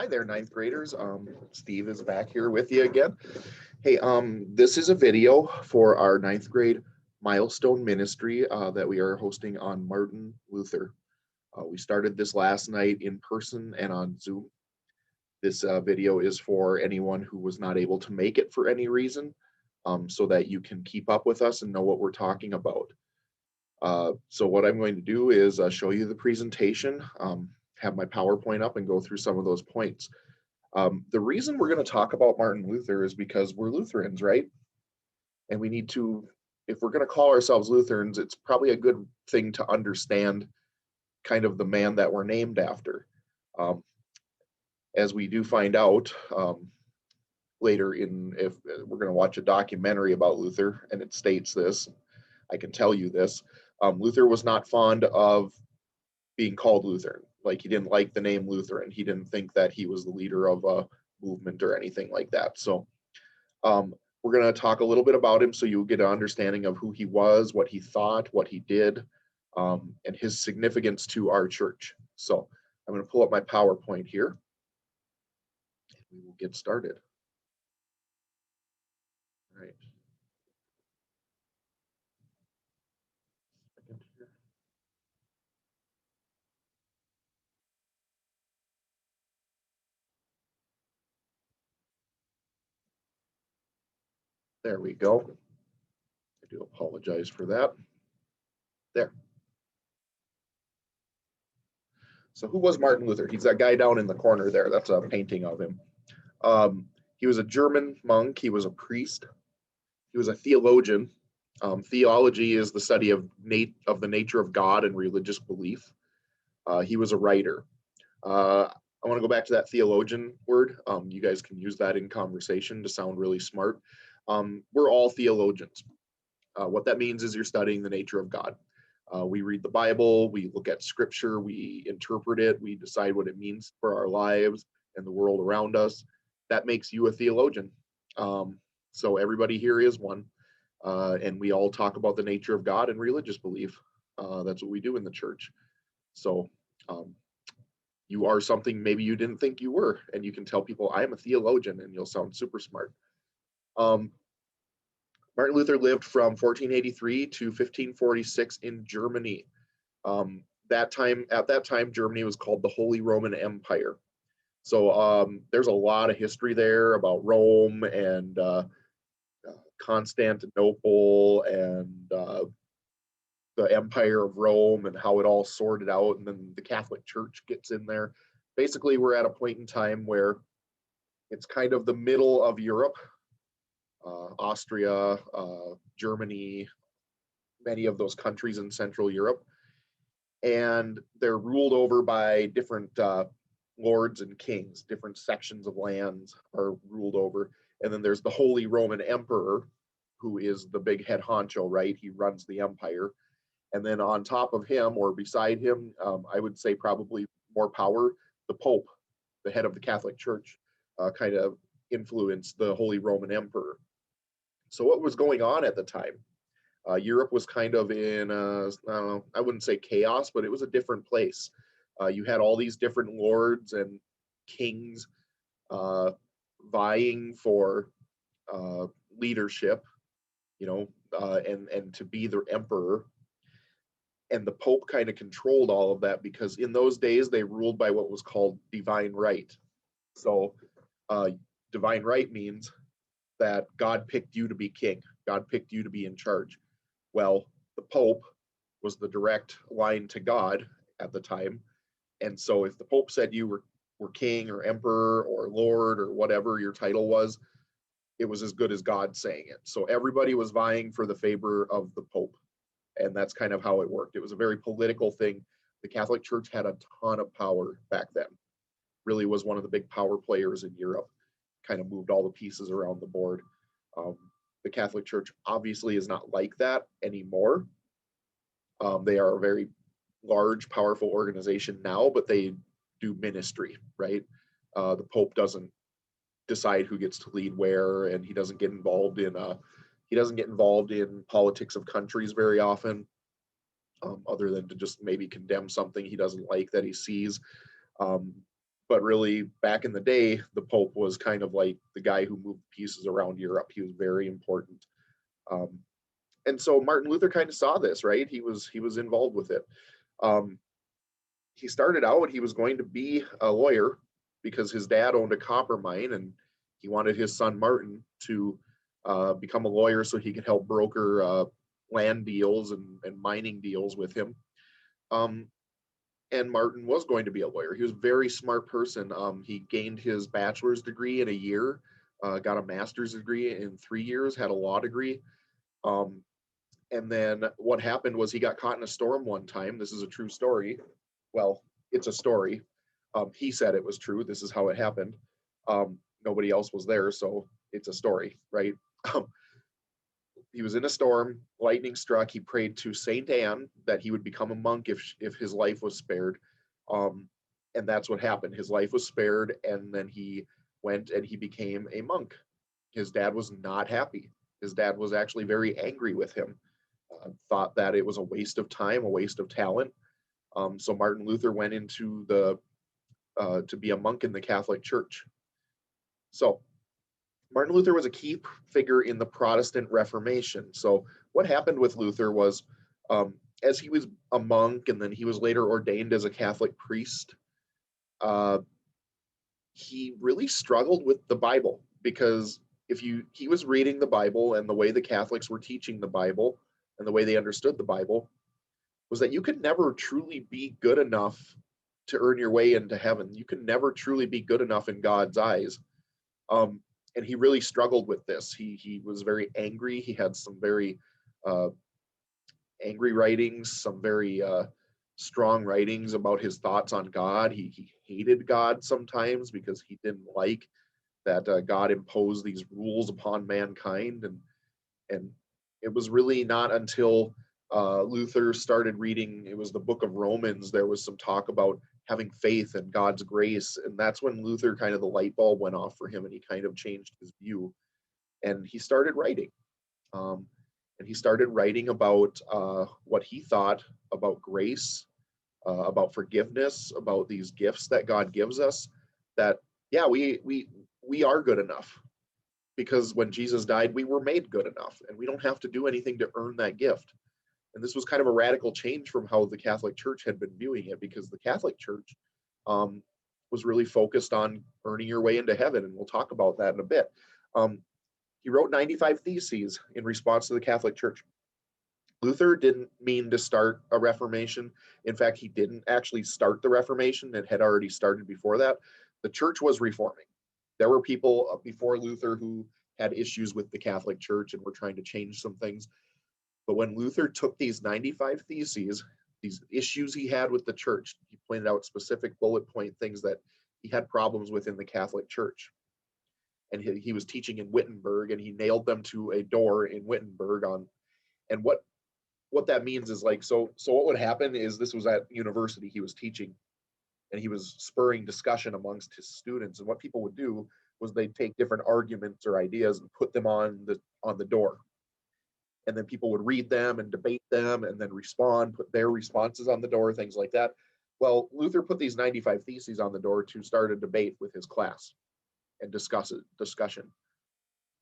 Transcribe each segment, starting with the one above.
Hi there, ninth graders. Steve is back here with you again. Hey, this is a video for our ninth grade Milestone ministry that we are hosting on Martin Luther. We started this last night in person and on Zoom. This video is for anyone who was not able to make it for any reason, so that you can keep up with us and know what we're talking about. So what I'm going to do is show you the presentation, have my PowerPoint up and go through some of those points. The reason we're going to talk about Martin Luther is because we're Lutherans, right? And we need to, if we're going to call ourselves Lutherans, it's probably a good thing to understand kind of the man that we're named after. As we do find out later if we're going to watch a documentary about Luther, and it states this, I can tell you this, Luther was not fond of being called Lutheran. Like, he didn't like the name Lutheran. He didn't think that he was the leader of a movement or anything like that. So we're going to talk a little bit about him so you'll get an understanding of who he was, what he thought, what he did, and his significance to our church. So I'm going to pull up my PowerPoint here. We will get started. All right. There we go. I do apologize for that. There. So who was Martin Luther? He's that guy down in the corner there. That's a painting of him. He was a German monk. He was a priest. He was a theologian. Theology is the study of the nature of God and religious belief. He was a writer. I want to go back to that theologian word. You guys can use that in conversation to sound really smart. We're all theologians. What that means is you're studying the nature of God. We read the Bible, we look at scripture, we interpret it, we decide what it means for our lives and the world around us. That makes you a theologian. So everybody here is one. And we all talk about the nature of God and religious belief. That's what we do in the church. So you are something maybe you didn't think you were, and you can tell people, I am a theologian, and you'll sound super smart. Martin Luther lived from 1483 to 1546 in Germany. At that time, Germany was called the Holy Roman Empire. So there's a lot of history there about Rome and Constantinople and the Empire of Rome and how it all sorted out, and then the Catholic Church gets in there. Basically, we're at a point in time where it's kind of the middle of Europe. Austria, Germany, many of those countries in Central Europe. And they're ruled over by different lords and kings. Different sections of lands are ruled over. And then there's the Holy Roman Emperor, who is the big head honcho, right? He runs the empire. And then on top of him, or beside him, I would say probably more power, the Pope, the head of the Catholic Church, kind of influenced the Holy Roman Emperor. So what was going on at the time? Europe was kind of in, I wouldn't say chaos, but it was a different place. You had all these different lords and kings vying for leadership, and to be their emperor. And the Pope kind of controlled all of that because in those days they ruled by what was called divine right. So divine right means that God picked you to be king. God picked you to be in charge. Well, the Pope was the direct line to God at the time. And so if the Pope said you were king or emperor or lord or whatever your title was, it was as good as God saying it. So everybody was vying for the favor of the Pope. And that's kind of how it worked. It was a very political thing. The Catholic Church had a ton of power back then. Really was one of the big power players in Europe. Kind of moved all the pieces around the board. The Catholic Church obviously is not like that anymore. They are a very large, powerful organization now, but they do ministry, right? The Pope doesn't decide who gets to lead where, and he doesn't get involved in politics of countries very often, other than to just maybe condemn something he doesn't like that he sees. but really back in the day, the Pope was kind of like the guy who moved pieces around Europe. He was very important. And so Martin Luther kind of saw this, right? He was involved with it. Um, he started out, he was going to be a lawyer because his dad owned a copper mine, and he wanted his son Martin to become a lawyer so he could help broker land deals and mining deals with him. And Martin was going to be a lawyer. He was a very smart person. He gained his bachelor's degree in a year, got a master's degree in 3 years, had a law degree. And then what happened was he got caught in a storm one time. This is a true story. Well, it's a story. He said it was true. This is how it happened. Nobody else was there, so it's a story, right? He was in a storm, lightning struck. He prayed to Saint Anne that he would become a monk if his life was spared. And that's what happened. His life was spared, and then he went and he became a monk. His dad was not happy. His dad was actually very angry with him, thought that it was a waste of time, a waste of talent. So Martin Luther went into to be a monk in the Catholic Church. So Martin Luther was a key figure in the Protestant Reformation. So what happened with Luther was, as he was a monk and then he was later ordained as a Catholic priest, he really struggled with the Bible, because he was reading the Bible, and the way the Catholics were teaching the Bible and the way they understood the Bible was that you could never truly be good enough to earn your way into heaven. You can never truly be good enough in God's eyes. And he really struggled with this. He was very angry. He had some very angry writings, some very strong writings about his thoughts on God. He hated God sometimes because he didn't like that God imposed these rules upon mankind. And it was really not until Luther started reading, it was the book of Romans, there was some talk about having faith in God's grace. And that's when Luther, kind of the light bulb went off for him, and he kind of changed his view. And he started writing. And he started writing about what he thought about grace, about forgiveness, about these gifts that God gives us, that, yeah, we are good enough. Because when Jesus died, we were made good enough, and we don't have to do anything to earn that gift. And this was kind of a radical change from how the Catholic Church had been viewing it, because the Catholic Church was really focused on earning your way into heaven, and we'll talk about that in a bit. He wrote 95 Theses in response to the Catholic Church. Luther didn't mean to start a Reformation. In fact, he didn't actually start the Reformation. It had already started before that. The church was reforming. There were people before Luther who had issues with the Catholic Church and were trying to change some things. But when Luther took these 95 Theses, these issues he had with the church, he pointed out specific bullet point things that he had problems with in the Catholic Church. And he was teaching in Wittenberg, and he nailed them to a door in Wittenberg and what that means is, like, so what would happen is, this was at university he was teaching, and he was spurring discussion amongst his students. And what people would do was they'd take different arguments or ideas and put them on the door. And then people would read them and debate them and then respond, put their responses on the door, things like that. Well, Luther put these 95 Theses on the door to start a debate with his class and discussion.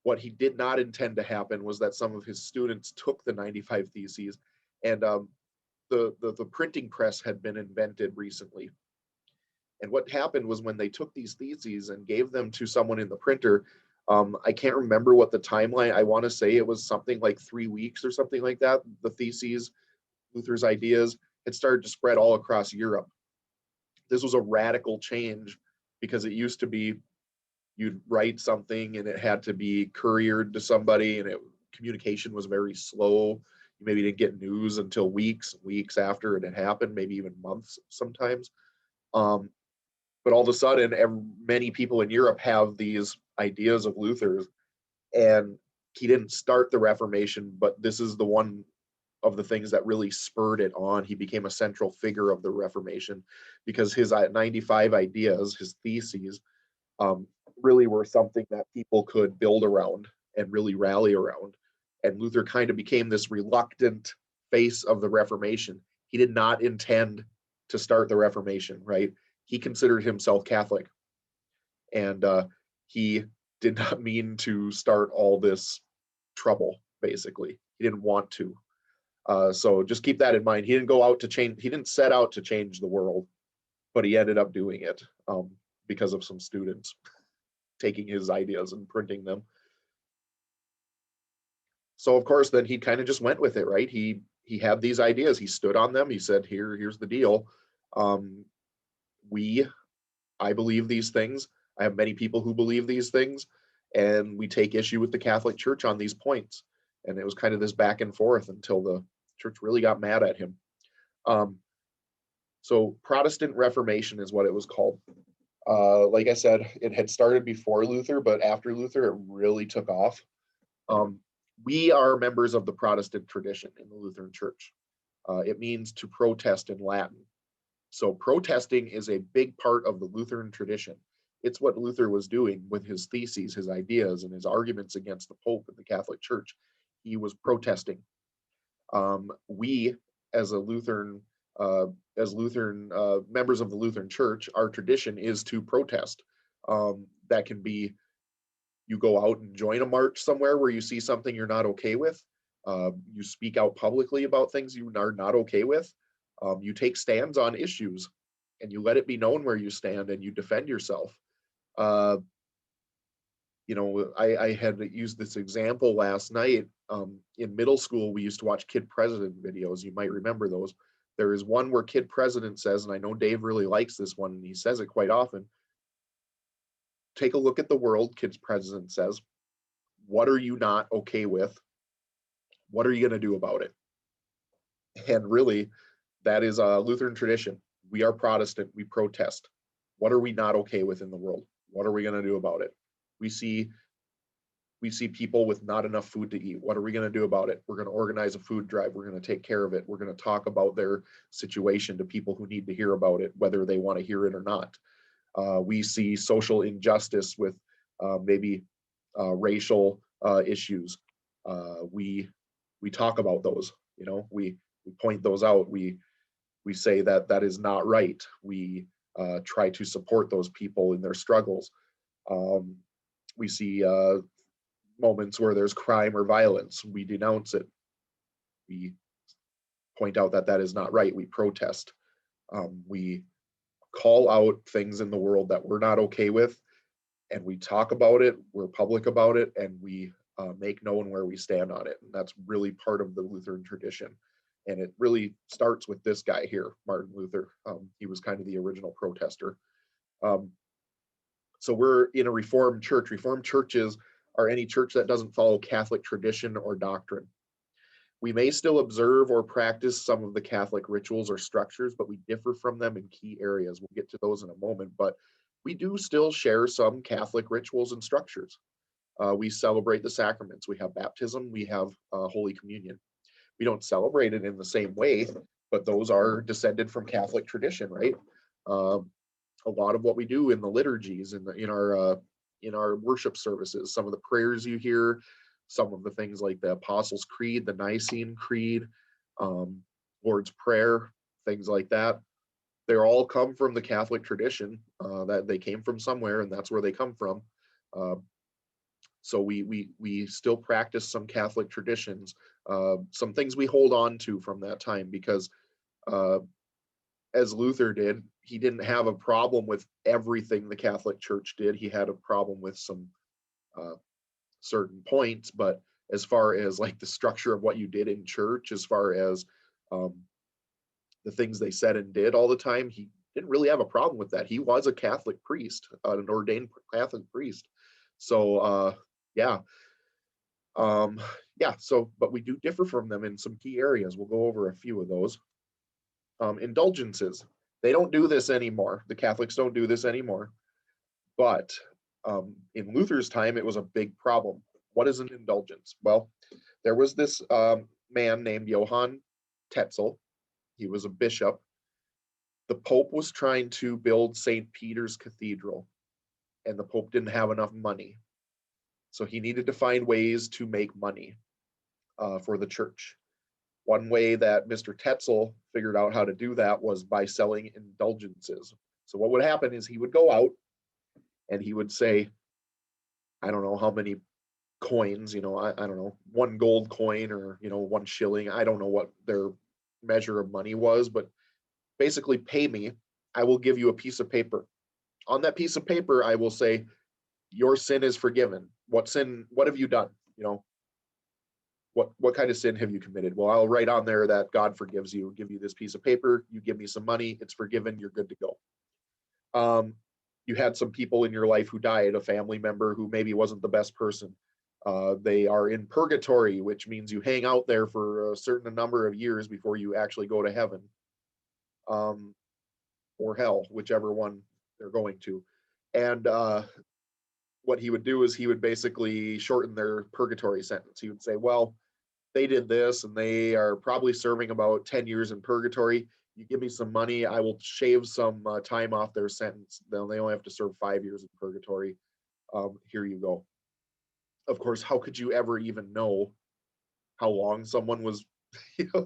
What he did not intend to happen was that some of his students took the 95 Theses, and the printing press had been invented recently. And what happened was, when they took these theses and gave them to someone in the printer, I can't remember what the timeline, I want to say it was something like 3 weeks or something like that. The theses, Luther's ideas, had started to spread all across Europe. This was a radical change, because it used to be you'd write something and it had to be couriered to somebody, and communication was very slow. You maybe didn't get news until weeks after it had happened, maybe even months sometimes. But all of a sudden, many people in Europe have these ideas of Luther's, and he didn't start the Reformation, but this is the one of the things that really spurred it on. He became a central figure of the Reformation, because his 95 ideas, his theses, really were something that people could build around and really rally around. And Luther kind of became this reluctant face of the Reformation. He did not intend to start the Reformation, right? he considered himself Catholic, and he did not mean to start all this trouble. Basically, he didn't want to. So just keep that in mind. He didn't go out to change. He didn't set out to change the world, but he ended up doing it because of some students taking his ideas and printing them. So of course, then he kind of just went with it, right? He had these ideas. He stood on them. He said, here's the deal. Um, I believe these things. I have many people who believe these things, and we take issue with the Catholic Church on these points. And it was kind of this back and forth until the church really got mad at him. So Protestant Reformation is what it was called. Like I said, it had started before Luther, but after Luther, it really took off. We are members of the Protestant tradition in the Lutheran Church. It means to protest in Latin. So protesting is a big part of the Lutheran tradition. It's what Luther was doing with his theses, his ideas, and his arguments against the Pope and the Catholic Church. He was protesting. We, as Lutheran members of the Lutheran Church, our tradition is to protest. That can be you go out and join a march somewhere where you see something you're not okay with. You speak out publicly about things you are not okay with. You take stands on issues and you let it be known where you stand and you defend yourself. I had used this example last night. In middle school, we used to watch Kid President videos. You might remember those. There is one where Kid President says, and I know Dave really likes this one, and he says it quite often. Take a look at the world, Kid President says. What are you not okay with? What are you going to do about it? And really, that is a Lutheran tradition. We are Protestant. We protest. What are we not okay with in the world? What are we going to do about it? We see people with not enough food to eat. What are we going to do about it? We're going to organize a food drive. We're going to take care of it. We're going to talk about their situation to people who need to hear about it, whether they want to hear it or not. We see social injustice with maybe racial issues. We talk about those. We point those out. We say that is not right. We try to support those people in their struggles. We see moments where there's crime or violence. We denounce it. We point out that is not right. We protest. We call out things in the world that we're not okay with, and we talk about it. We're public about it, and we make known where we stand on it. And that's really part of the Lutheran tradition. And it really starts with this guy here, Martin Luther. He was kind of the original protester. So we're in a Reformed church. Reformed churches are any church that doesn't follow Catholic tradition or doctrine. We may still observe or practice some of the Catholic rituals or structures, but we differ from them in key areas. We'll get to those in a moment, but we do still share some Catholic rituals and structures. We celebrate the sacraments. We have baptism. We have Holy Communion. We don't celebrate it in the same way, but those are descended from Catholic tradition, right? A lot of what we do in the liturgies, in our worship services, some of the prayers you hear, some of the things like the Apostles' Creed, the Nicene Creed, Lord's Prayer, things like that, they all come from the Catholic tradition. That they came from somewhere, and that's where they come from. So we still practice some Catholic traditions, some things we hold on to from that time, because as Luther did, he didn't have a problem with everything the Catholic Church did. He had a problem with some certain points, but as far as like the structure of what you did in church, as far as the things they said and did all the time, he didn't really have a problem with that. He was a Catholic priest, an ordained Catholic priest. So but we do differ from them in some key areas. We'll go over a few of those. Indulgences. They don't do this anymore. The Catholics don't do this anymore. But in Luther's time, it was a big problem. What is an indulgence? Well, there was this man named Johann Tetzel. He was a bishop. The Pope was trying to build St. Peter's Cathedral, and the Pope didn't have enough money. So he needed to find ways to make money for the church. One way that Mr. Tetzel figured out how to do that was by selling indulgences. So what would happen is he would go out and he would say, I don't know how many coins, I don't know, 1 gold coin or, 1 shilling. I don't know what their measure of money was, but basically pay me. I will give you a piece of paper. On that piece of paper, I will say, your sin is forgiven. What have you done? What kind of sin have you committed? Well, I'll write on there that God forgives you. Give you this piece of paper. You give me some money. It's forgiven. You're good to go. You had some people in your life who died, a family member who maybe wasn't the best person. They are in purgatory, which means you hang out there for a certain number of years before you actually go to heaven, or hell, whichever one they're going to. And what he would do is he would basically shorten their purgatory sentence. He would say, well, they did this and they are probably serving about 10 years in purgatory. You give me some money, I will shave some time off their sentence. Then they only have to serve 5 years in purgatory. Here you go. Of course, how could you ever even know how long someone was,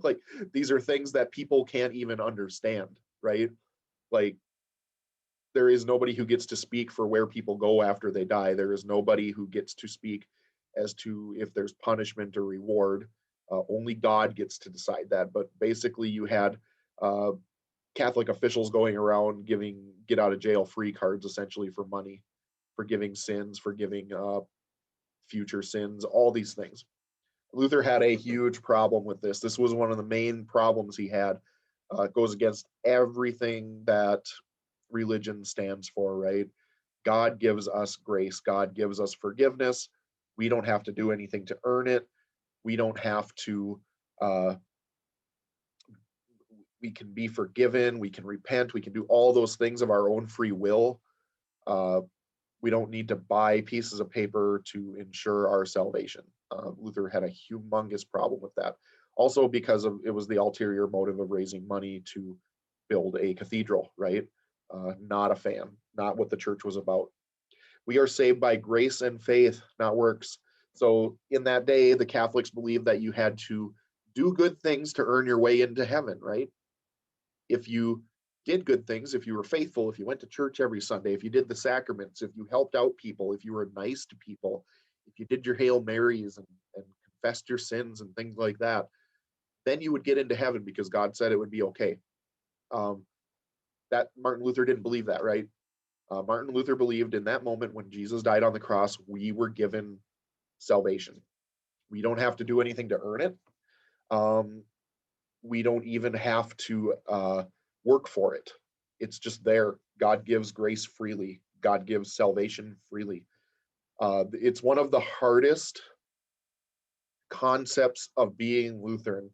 like, these are things that people can't even understand, right? Like, there is nobody who gets to speak for where people go after they die. There is nobody who gets to speak as to if there's punishment or reward. Only God gets to decide that. But basically, you had Catholic officials going around giving get out of jail free cards, essentially, for money, forgiving sins, forgiving future sins, all these things. Luther had a huge problem with this. This was one of the main problems he had. It goes against everything that religion stands for, right? God gives us grace. God gives us forgiveness. We don't have to do anything to earn it. We don't have to, we can be forgiven. We can repent. We can do all those things of our own free will. We don't need to buy pieces of paper to ensure our salvation. Luther had a humongous problem with that. Also because it was the ulterior motive of raising money to build a cathedral, right? Not a fan, not what the church was about. We are saved by grace and faith, not works. So in that day, the Catholics believed that you had to do good things to earn your way into heaven, right? If you did good things, if you were faithful, if you went to church every Sunday, if you did the sacraments, if you helped out people, if you were nice to people, if you did your Hail Marys and confessed your sins and things like that, then you would get into heaven because God said it would be okay. That Martin Luther didn't believe that, right? Martin Luther believed in that moment when Jesus died on the cross, we were given salvation. We don't have to do anything to earn it. We don't even have to work for it. It's just there. God gives grace freely. God gives salvation freely. It's one of the hardest concepts of being Lutheran,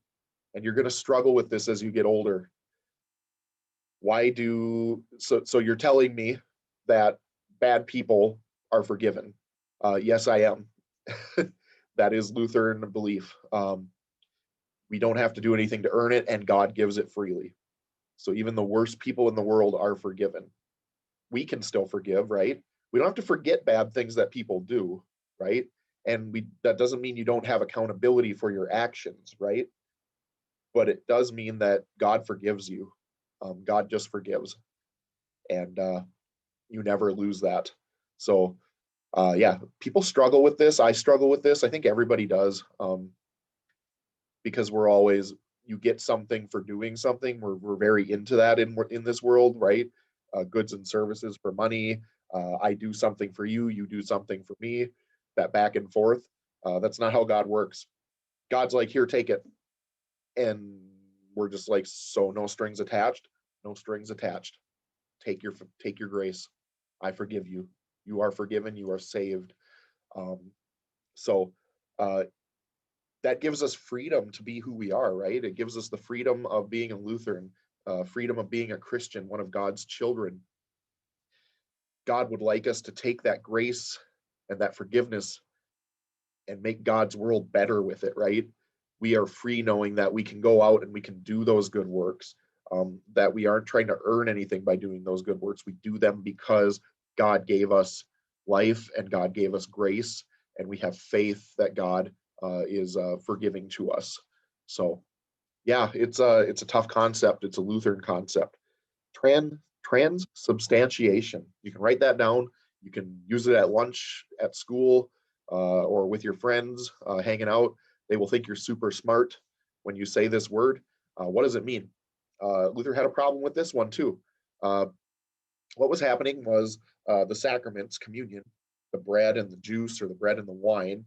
and you're going to struggle with this as you get older. So you're telling me that bad people are forgiven? Yes, I am. That is Lutheran belief. We don't have to do anything to earn it, and God gives it freely. So even the worst people in the world are forgiven. We can still forgive, right? We don't have to forget bad things that people do, right? And that doesn't mean you don't have accountability for your actions, right? But it does mean that God forgives you. God just forgives. And you never lose that. So yeah, people struggle with this. I struggle with this. I think everybody does, because you get something for doing something. We're very into that in this world, right? Goods and services for money. I do something for you, you do something for me. That back and forth. That's not how God works. God's like, here, take it, and we're just like, so no strings attached. No strings attached. Take your grace. I forgive you. You are forgiven. You are saved. So that gives us freedom to be who we are, right? It gives us the freedom of being a Lutheran, freedom of being a Christian, one of God's children. God would like us to take that grace and that forgiveness and make God's world better with it, right? We are free knowing that we can go out and we can do those good works, that we aren't trying to earn anything by doing those good works. We do them because God gave us life and God gave us grace, and we have faith that God is forgiving to us. So yeah, it's a tough concept. It's a Lutheran concept. Transubstantiation. You can write that down. You can use it at lunch, at school, or with your friends hanging out. They will think you're super smart when you say this word. What does it mean? Luther had a problem with this one too. What was happening was the sacraments, communion, the bread and the juice, or the bread and the wine,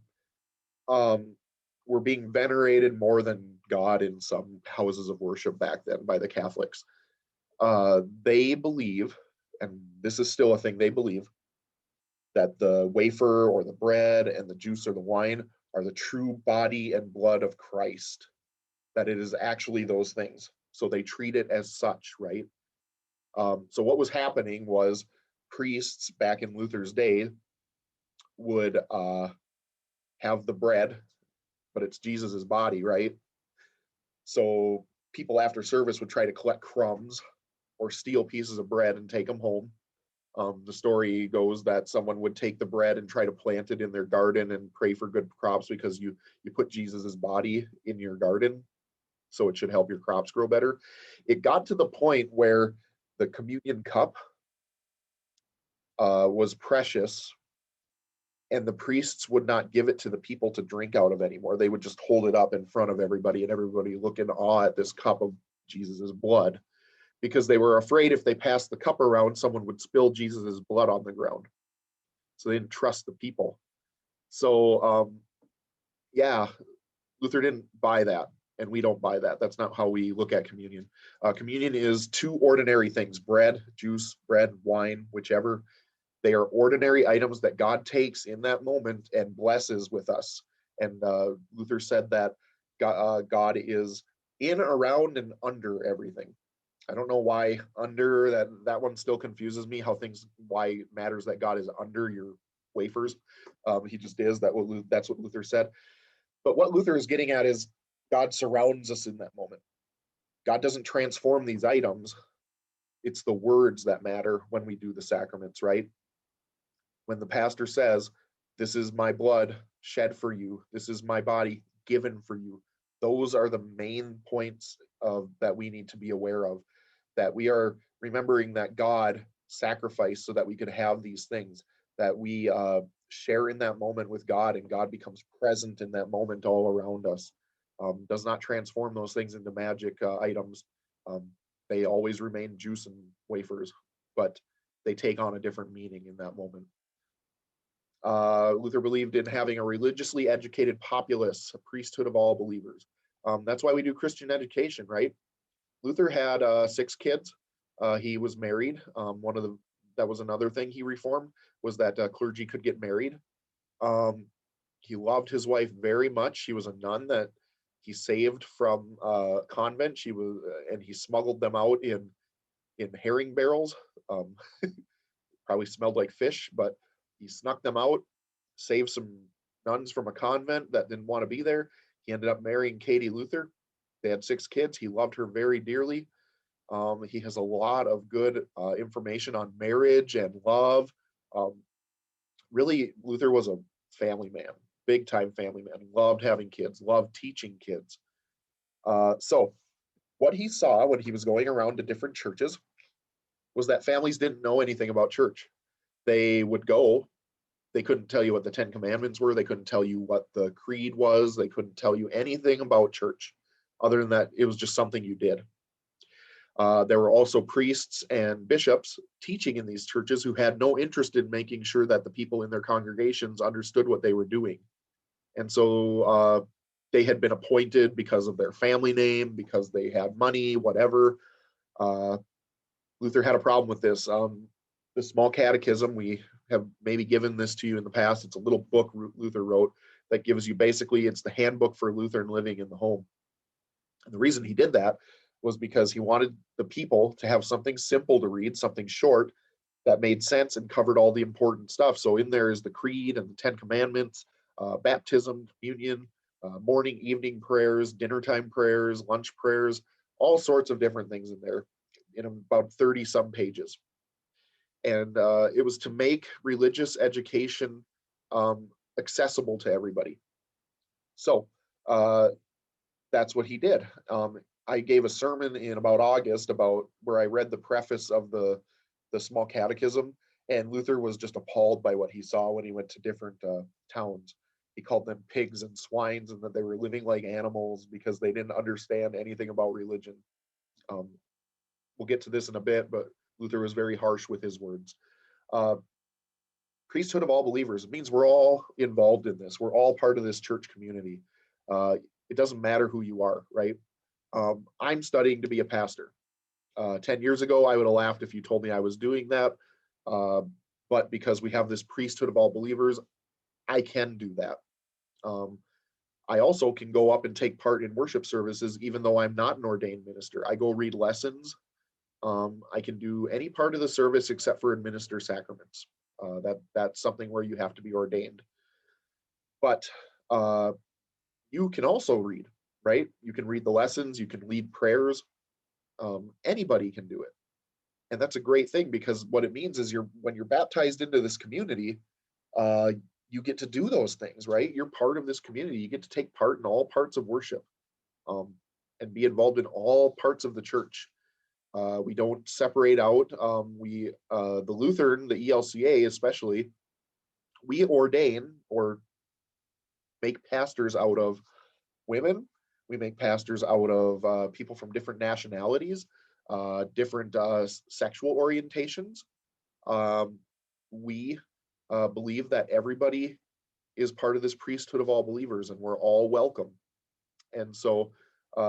were being venerated more than God in some houses of worship back then by the Catholics. They believe, and this is still a thing they believe, that the wafer or the bread and the juice or the wine are the true body and blood of Christ, that it is actually those things. So they treat it as such, right? So what was happening was priests back in Luther's day would have the bread, but it's Jesus's body, right? So people after service would try to collect crumbs or steal pieces of bread and take them home. The story goes that someone would take the bread and try to plant it in their garden and pray for good crops, because you put Jesus's body in your garden, so it should help your crops grow better. It got to the point where the communion cup was precious, and the priests would not give it to the people to drink out of anymore. They would just hold it up in front of everybody, and everybody look in awe at this cup of Jesus's blood, because they were afraid if they passed the cup around, someone would spill Jesus's blood on the ground. So they didn't trust the people. So yeah, Luther didn't buy that, and we don't buy that. That's not how we look at communion. Communion is two ordinary things: bread, juice, bread, wine, whichever. They are ordinary items that God takes in that moment and blesses with us. And Luther said that God is in, around, and under everything. I don't know why under, that one still confuses me, why it matters that God is under your wafers. He just is. That's what Luther said. But what Luther is getting at is God surrounds us in that moment. God doesn't transform these items. It's the words that matter when we do the sacraments, right? When the pastor says, "This is my blood shed for you, this is my body given for you," those are the main points that we need to be aware of, that we are remembering that God sacrificed so that we could have these things, that we share in that moment with God, and God becomes present in that moment all around us. Does not transform those things into magic items. They always remain juice and wafers, but they take on a different meaning in that moment. Luther believed in having a religiously educated populace, a priesthood of all believers. That's why we do Christian education, right? Luther had 6 kids. He was married. That was another thing he reformed, was that clergy could get married. He loved his wife very much. She was a nun that he saved from a convent. And he smuggled them out in herring barrels. Probably smelled like fish, but he snuck them out, saved some nuns from a convent that didn't want to be there. He ended up marrying Katie Luther. They had 6 kids. He loved her very dearly. He has a lot of good information on marriage and love. Really, Luther was a family man, big time family man. Loved having kids, loved teaching kids. So what he saw when he was going around to different churches was that families didn't know anything about church. They would go, they couldn't tell you what the 10 Commandments were. They couldn't tell you what the creed was. They couldn't tell you anything about church, other than that it was just something you did. There were also priests and bishops teaching in these churches who had no interest in making sure that the people in their congregations understood what they were doing. And so they had been appointed because of their family name, because they had money, whatever. Luther had a problem with this. The Small Catechism, we have maybe given this to you in the past. It's a little book Luther wrote that gives you, basically, it's the handbook for Lutheran living in the home. And the reason he did that was because he wanted the people to have something simple to read, something short that made sense and covered all the important stuff. So in there is the creed and the 10 Commandments, baptism, communion, morning, evening prayers, dinner time prayers, lunch prayers, all sorts of different things in there in about 30 some pages. And it was to make religious education accessible to everybody. So that's what he did. I gave a sermon in about August about where I read the preface of the the small catechism, and Luther was just appalled by what he saw when he went to different towns. He called them pigs and swines, and that they were living like animals because they didn't understand anything about religion. Um, we'll get to this in a bit, but Luther was very harsh with his words. Uh, priesthood of all believers, it means we're all involved in this. We're all part of this church community. It doesn't matter who you are, right? I'm studying to be a pastor. 10 years ago, I would have laughed if you told me I was doing that. But because we have this priesthood of all believers, I can do that. I also can go up and take part in worship services, even though I'm not an ordained minister. I go read lessons. I can do any part of the service except for administer sacraments. That's something where you have to be ordained. But you can also read, right? You can read the lessons, you can lead prayers. Anybody can do it. And that's a great thing, because what it means is when you're baptized into this community, you get to do those things, right? You're part of this community. You get to take part in all parts of worship, and be involved in all parts of the church. We don't separate out. The Lutheran, the ELCA especially, we ordain or make pastors out of women. We make pastors out of people from different nationalities, different sexual orientations. We believe that everybody is part of this priesthood of all believers, and we're all welcome. And so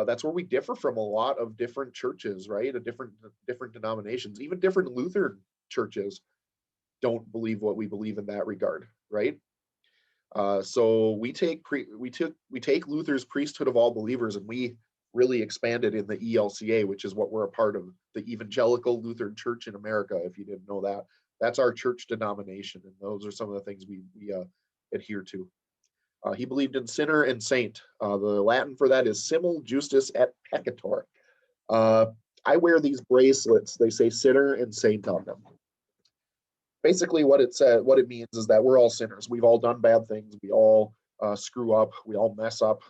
that's where we differ from a lot of different churches, right? Different denominations, even different Lutheran churches don't believe what we believe in that regard, right? So we take Luther's priesthood of all believers, and we really expanded in the ELCA, which is what we're a part of, the Evangelical Lutheran Church in America. If you didn't know that, that's our church denomination, and those are some of the things we adhere to. He believed in sinner and saint. The Latin for that is simul justus et peccator. I wear these bracelets. They say sinner and saint on them. Basically, what it means is that we're all sinners. We've all done bad things. We all screw up. We all mess up.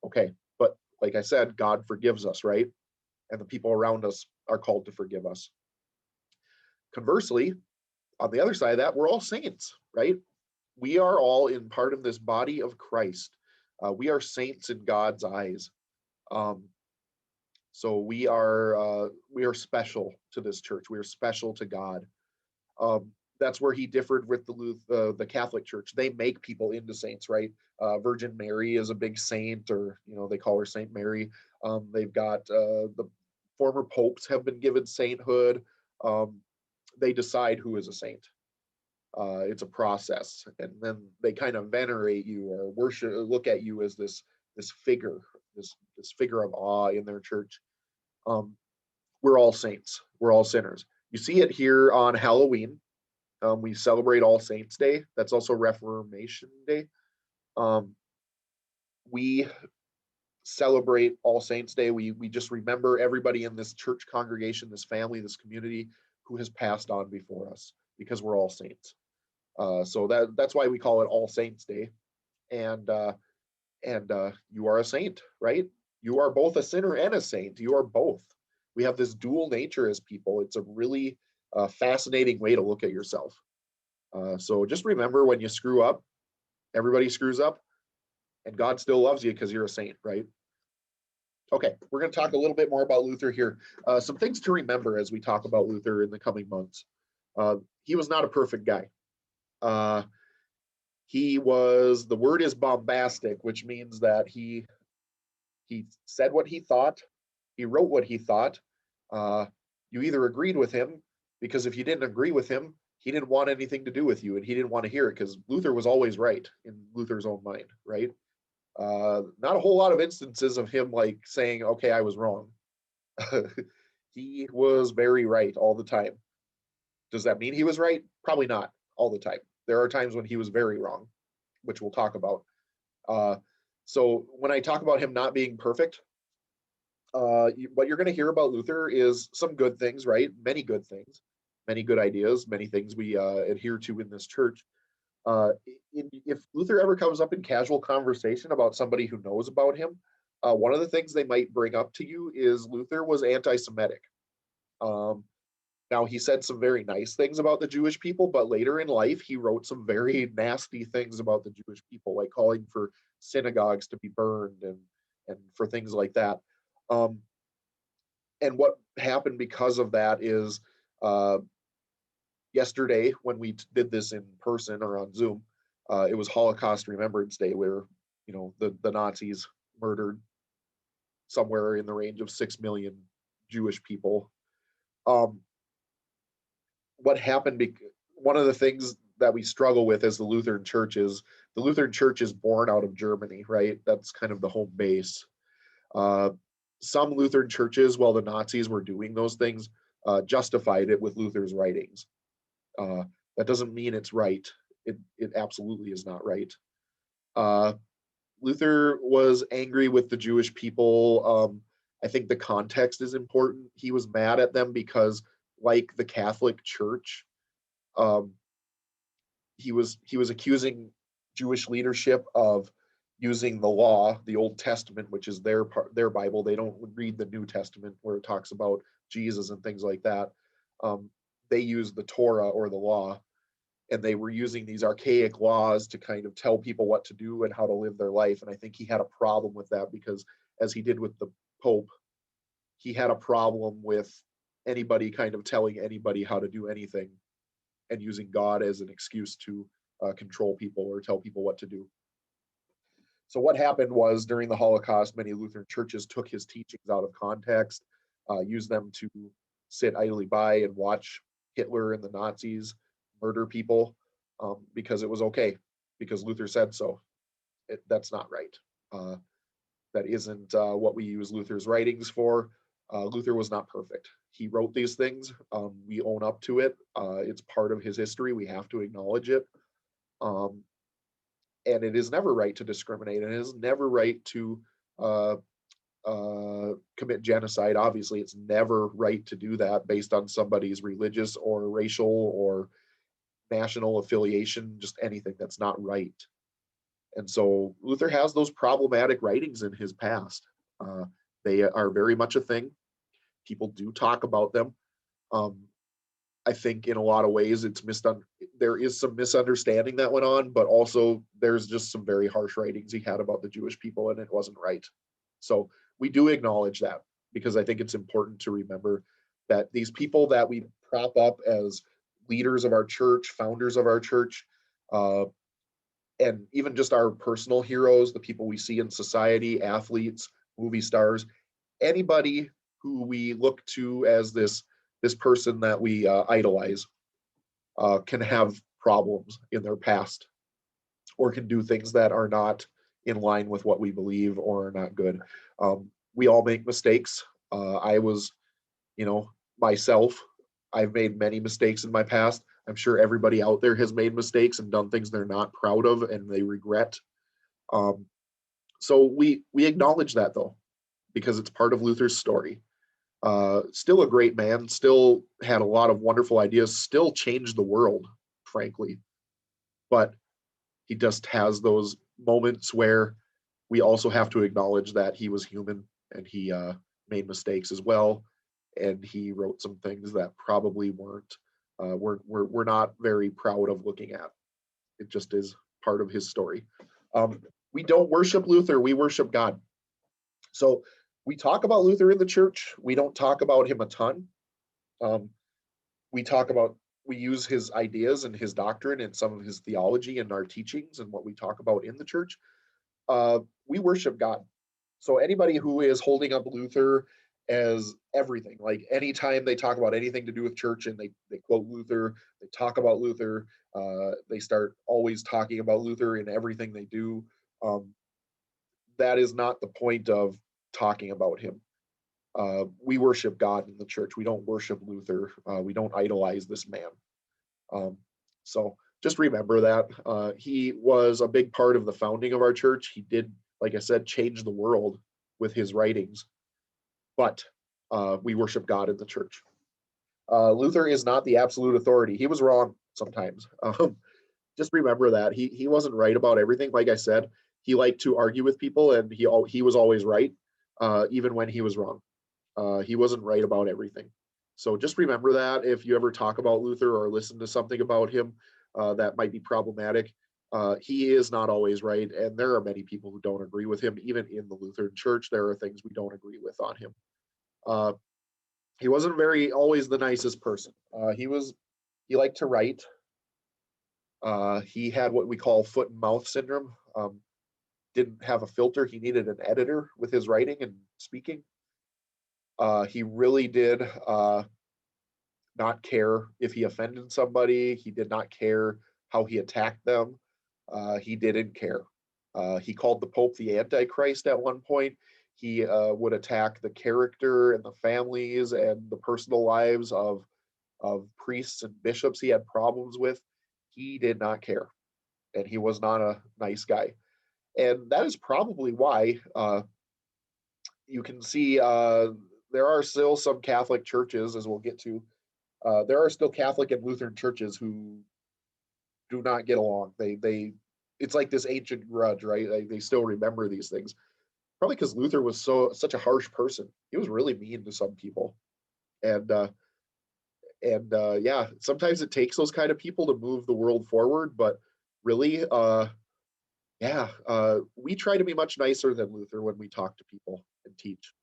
Okay, but like I said, God forgives us, right? And the people around us are called to forgive us. Conversely, on the other side of that, we're all saints, right? We are all in part of this body of Christ. We are saints in God's eyes. So we are special to this church. We are special to God. That's where he differed with the Catholic Church. They make people into saints, right? Virgin Mary is a big saint, or they call her Saint Mary. They've got the former popes have been given sainthood. They decide who is a saint. It's a process, and then they kind of venerate you or worship, look at you as this figure, this figure of awe in their church. We're all saints. We're all sinners. You see it here on Halloween. We celebrate All Saints Day. That's also Reformation Day. We celebrate All Saints Day. We just remember everybody in this church congregation, this family, this community who has passed on before us, because we're all saints. So that's why we call it All Saints Day. And you are a saint, right? You are both a sinner and a saint. You are both. We have this dual nature as people. It's a really fascinating way to look at yourself. So just remember, when you screw up, everybody screws up, and God still loves you because you're a saint, right? Okay, we're going to talk a little bit more about Luther here. Some things to remember as we talk about Luther in the coming months. He was not a perfect guy. The word is bombastic, which means that he said what he thought, he wrote what he thought. You either agreed with him, because if you didn't agree with him, he didn't want anything to do with you, and he didn't want to hear it, because Luther was always right in Luther's own mind, right? Not a whole lot of instances of him like saying, okay, I was wrong. He was very right all the time. Does that mean he was right? Probably not all the time. There are times when he was very wrong, which we'll talk about. So when I talk about him not being perfect, what you're going to hear about Luther is some good things, right? Many good things, many good ideas, many things we adhere to in this church. If Luther ever comes up in casual conversation about somebody who knows about him, one of the things they might bring up to you is Luther was anti-Semitic. Now, he said some very nice things about the Jewish people, but later in life, he wrote some very nasty things about the Jewish people, like calling for synagogues to be burned and for things like that. Um, and what happened because of that is uh, yesterday, when we did this in person or on Zoom, it was Holocaust Remembrance Day, where the Nazis murdered somewhere in the range of 6 million Jewish people. Um, what happened? One of the things that we struggle with as the Lutheran Church is the Lutheran Church is born out of Germany, right? That's kind of the home base. Uh, some Lutheran churches, while the Nazis were doing those things, justified it with Luther's writings. That doesn't mean it's right. It absolutely is not right. Uh, Luther was angry with the Jewish people. I think the context is important. He was mad at them because, like the Catholic Church, um, he was accusing Jewish leadership of using the law, the Old Testament, which is their Bible. They don't read the New Testament where it talks about Jesus and things like that. Um, they use the Torah or the law, and they were using these archaic laws to kind of tell people what to do and how to live their life. And I think he had a problem with that because, as he did with the Pope, he had a problem with anybody kind of telling anybody how to do anything and using God as an excuse to control people or tell people what to do. So what happened was, during the Holocaust, many Lutheran churches took his teachings out of context, used them to sit idly by and watch Hitler and the Nazis murder people because it was okay, because Luther said so. That's not right. That isn't what we use Luther's writings for. Luther was not perfect. He wrote these things. We own up to it. It's part of his history. We have to acknowledge it. Um, and it is never right to discriminate, and it is never right to uh, commit genocide. Obviously, it's never right to do that based on somebody's religious or racial or national affiliation, just anything. That's not right. And so Luther has those problematic writings in his past. Uh, they are very much a thing. People do talk about them. Um, I think in a lot of ways there is some misunderstanding that went on, but also there's just some very harsh writings he had about the Jewish people, and it wasn't right. So we do acknowledge that, because I think it's important to remember that these people that we prop up as leaders of our church, founders of our church, uh, and even just our personal heroes, the people we see in society, athletes, movie stars, anybody who we look to as this person that we idolize, can have problems in their past, or can do things that are not in line with what we believe or are not good. We all make mistakes. I was, myself, I've made many mistakes in my past. I'm sure everybody out there has made mistakes and done things they're not proud of and they regret. Um, so we acknowledge that, though, because it's part of Luther's story. Still a great man, still had a lot of wonderful ideas, still changed the world, frankly. But he just has those moments where we also have to acknowledge that he was human, and he made mistakes as well. And he wrote some things that probably we're not very proud of looking at. It just is part of his story. We don't worship Luther, we worship God. So we talk about Luther in the church. We don't talk about him a ton. Um, we use his ideas and his doctrine and some of his theology in our teachings and what we talk about in the church. We worship God. So anybody who is holding up Luther as everything, like anytime they talk about anything to do with church and they quote Luther, they talk about Luther, they start always talking about Luther in everything they do. That is not the point of talking about him. We worship God in the church. We don't worship Luther. We don't idolize this man. So just remember that. He was a big part of the founding of our church. He did, like I said, change the world with his writings. But we worship God in the church. Luther is not the absolute authority. He was wrong sometimes. Just remember that. He wasn't right about everything. Like I said, he liked to argue with people, and he was always right, even when he was wrong. He wasn't right about everything. So just remember that if you ever talk about Luther or listen to something about him that might be problematic, he is not always right. And there are many people who don't agree with him. Even in the Lutheran Church, there are things we don't agree with on him. Uh, he wasn't very always the nicest person. He liked to write. He had what we call foot and mouth syndrome. Didn't have a filter. He needed an editor with his writing and speaking. He really did not care if he offended somebody. He did not care how he attacked them. He didn't care. He called the Pope the Antichrist at one point. He would attack the character and the families and the personal lives of priests and bishops he had problems with. He did not care. And he was not a nice guy. And that is probably why you can see there are still some Catholic churches, as we'll get to, there are still Catholic and Lutheran churches who do not get along. It's like this ancient grudge, right? They still remember these things. Probably because Luther was such a harsh person. He was really mean to some people, and yeah, sometimes it takes those kind of people to move the world forward. But really, yeah, we try to be much nicer than Luther when we talk to people and teach.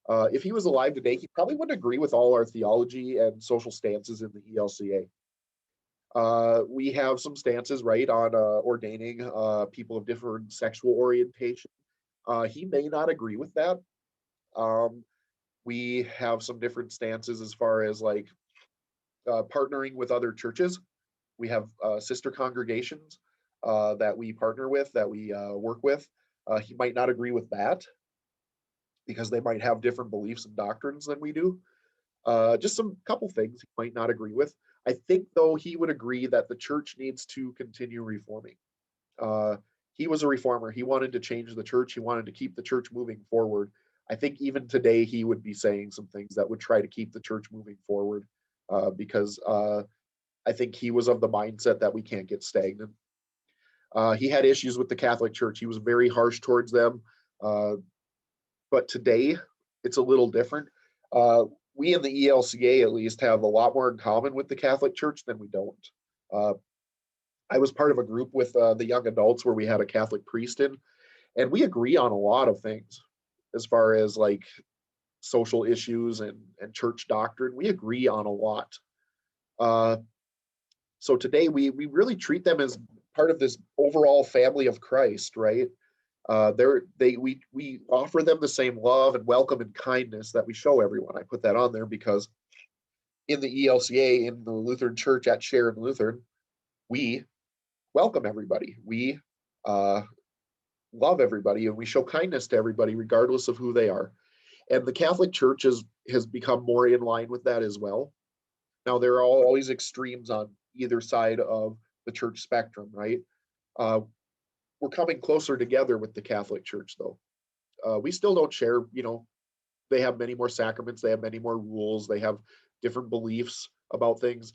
If he was alive today, he probably wouldn't agree with all our theology and social stances in the ELCA. We have some stances, right, on ordaining people of different sexual orientation. He may not agree with that. Um, we have some different stances as far as like partnering with other churches. We have sister congregations that we partner with, that we work with. He might not agree with that because they might have different beliefs and doctrines than we do. Just some couple things he might not agree with. I think, though, he would agree that the church needs to continue reforming. Uh, he was a reformer. He wanted to change the church. He wanted to keep the church moving forward. I think even today he would be saying some things that would try to keep the church moving forward because I think he was of the mindset that we can't get stagnant. He had issues with the Catholic Church. He was very harsh towards them. Uh, but today it's a little different. We in the ELCA at least have a lot more in common with the Catholic Church than we don't. Uh, I was part of a group with the young adults where we had a Catholic priest in, and we agree on a lot of things as far as like social issues and church doctrine. We agree on a lot. Uh, so today we really treat them as part of this overall family of Christ, right? We offer them the same love and welcome and kindness that we show everyone. I put that on there because in the ELCA, in the Lutheran Church at Sharon Lutheran, we welcome everybody. We uh, love everybody and we show kindness to everybody, regardless of who they are. And the Catholic Church has become more in line with that as well. Now, there are always extremes on either side of the church spectrum, right? Uh, we're coming closer together with the Catholic Church, though. We still don't share, they have many more sacraments, they have many more rules, they have different beliefs about things.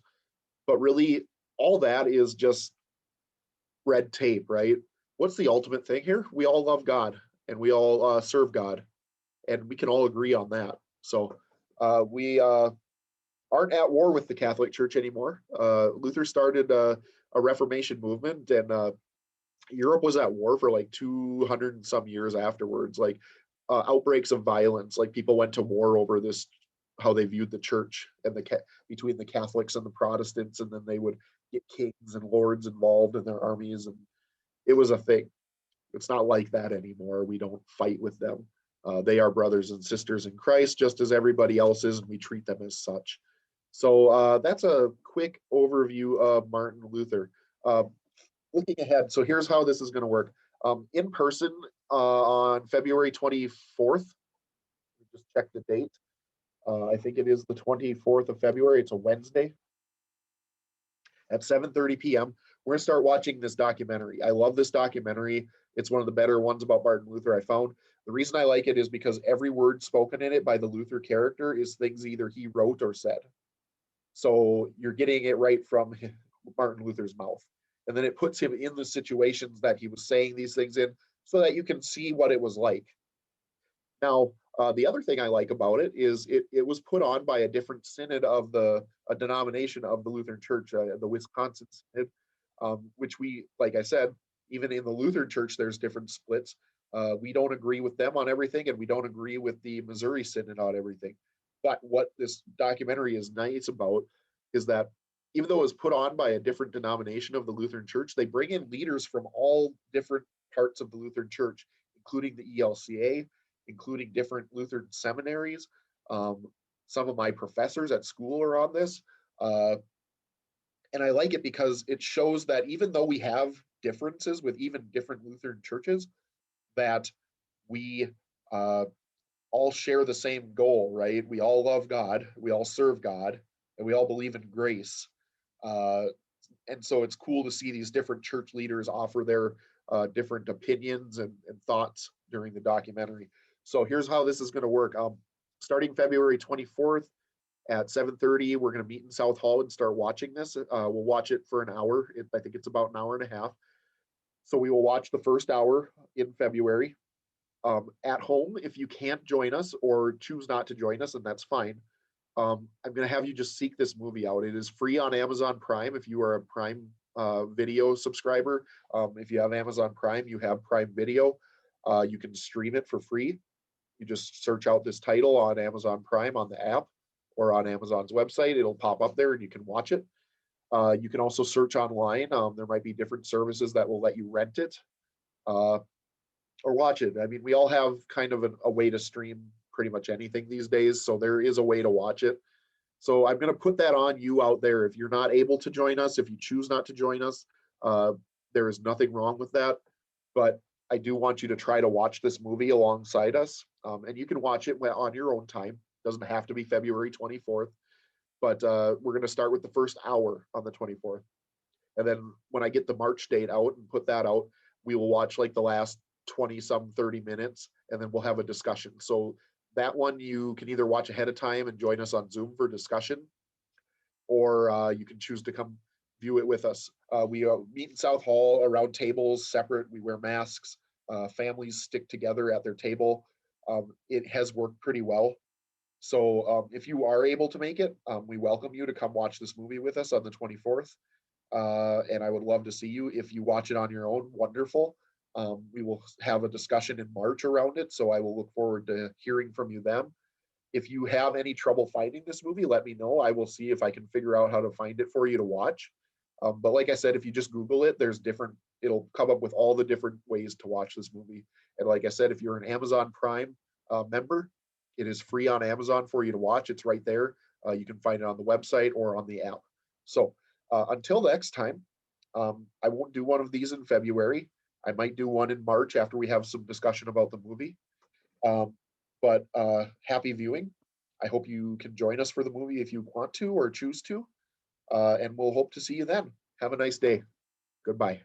But really, all that is just red tape, right? What's the ultimate thing here? We all love God and we all serve God, and we can all agree on that. So we aren't at war with the Catholic Church anymore. Luther started a Reformation movement, and Europe was at war for like 200 and some years afterwards. Like outbreaks of violence, like people went to war over this, how they viewed the church and between the Catholics and the Protestants, and then they would get kings and lords involved in their armies, and it was a thing. It's not like that anymore. We don't fight with them. They are brothers and sisters in Christ, just as everybody else is, and we treat them as such. So that's a quick overview of Martin Luther. Looking ahead, so here's how this is going to work. In person on February 24th, just check the date. I think it is the 24th of February. It's a Wednesday at 7:30 p.m. We're going to start watching this documentary. I love this documentary. It's one of the better ones about Martin Luther I found. The reason I like it is because every word spoken in it by the Luther character is things either he wrote or said. So you're getting it right from Martin Luther's mouth. And then it puts him in the situations that he was saying these things in so that you can see what it was like. Now, The other thing I like about it is it was put on by a different synod of a denomination of the Lutheran Church, the Wisconsin Synod, which we, like I said, even in the Lutheran Church, there's different splits. We don't agree with them on everything, and we don't agree with the Missouri Synod on everything. But what this documentary is nice about is that even though it was put on by a different denomination of the Lutheran Church, they bring in leaders from all different parts of the Lutheran Church, including the ELCA, including different Lutheran seminaries. Um, some of my professors at school are on this. And I like it because it shows that even though we have differences with even different Lutheran churches, that we all share the same goal, right? We all love God, we all serve God, and we all believe in grace. Uh, and so it's cool to see these different church leaders offer their different opinions and thoughts during the documentary. So here's how this is going to work. Starting February 24th at 7:30, we're going to meet in South Hall and start watching this. We'll watch it for an hour. I think it's about an hour and a half. So we will watch the first hour in February. At home, if you can't join us or choose not to join us, and that's fine, I'm going to have you just seek this movie out. It is free on Amazon Prime if you are a Prime Video subscriber. If you have Amazon Prime, you have Prime Video. You can stream it for free. You just search out this title on Amazon Prime on the app or on Amazon's website. It'll pop up there and you can watch it. You can also search online. There might be different services that will let you rent it or watch it. I mean, we all have kind of a way to stream pretty much anything these days. So there is a way to watch it. So I'm going to put that on you out there. If you're not able to join us, if you choose not to join us, there is nothing wrong with that. But I do want you to try to watch this movie alongside us. And you can watch it on your own time. Doesn't have to be February 24th. But we're going to start with the first hour on the 24th. And then when I get the March date out and put that out, we will watch like the last 20 some 30 minutes, and then we'll have a discussion. So that one you can either watch ahead of time and join us on Zoom for discussion, or you can choose to come view it with us. We meet in South Hall around tables separate. We wear masks. Families stick together at their table. It has worked pretty well. So if you are able to make it, we welcome you to come watch this movie with us on the 24th. And I would love to see you. If you watch it on your own, wonderful. We will have a discussion in March around it, so I will look forward to hearing from you then. If you have any trouble finding this movie, let me know. I will see if I can figure out how to find it for you to watch. But like I said, if you just Google it, it'll come up with all the different ways to watch this movie. And like I said, if you're an Amazon Prime member, it is free on Amazon for you to watch. It's right there. You can find it on the website or on the app. So until next time, I won't do one of these in February. I might do one in March after we have some discussion about the movie. But happy viewing. I hope you can join us for the movie if you want to or choose to. And we'll hope to see you then. Have a nice day. Goodbye.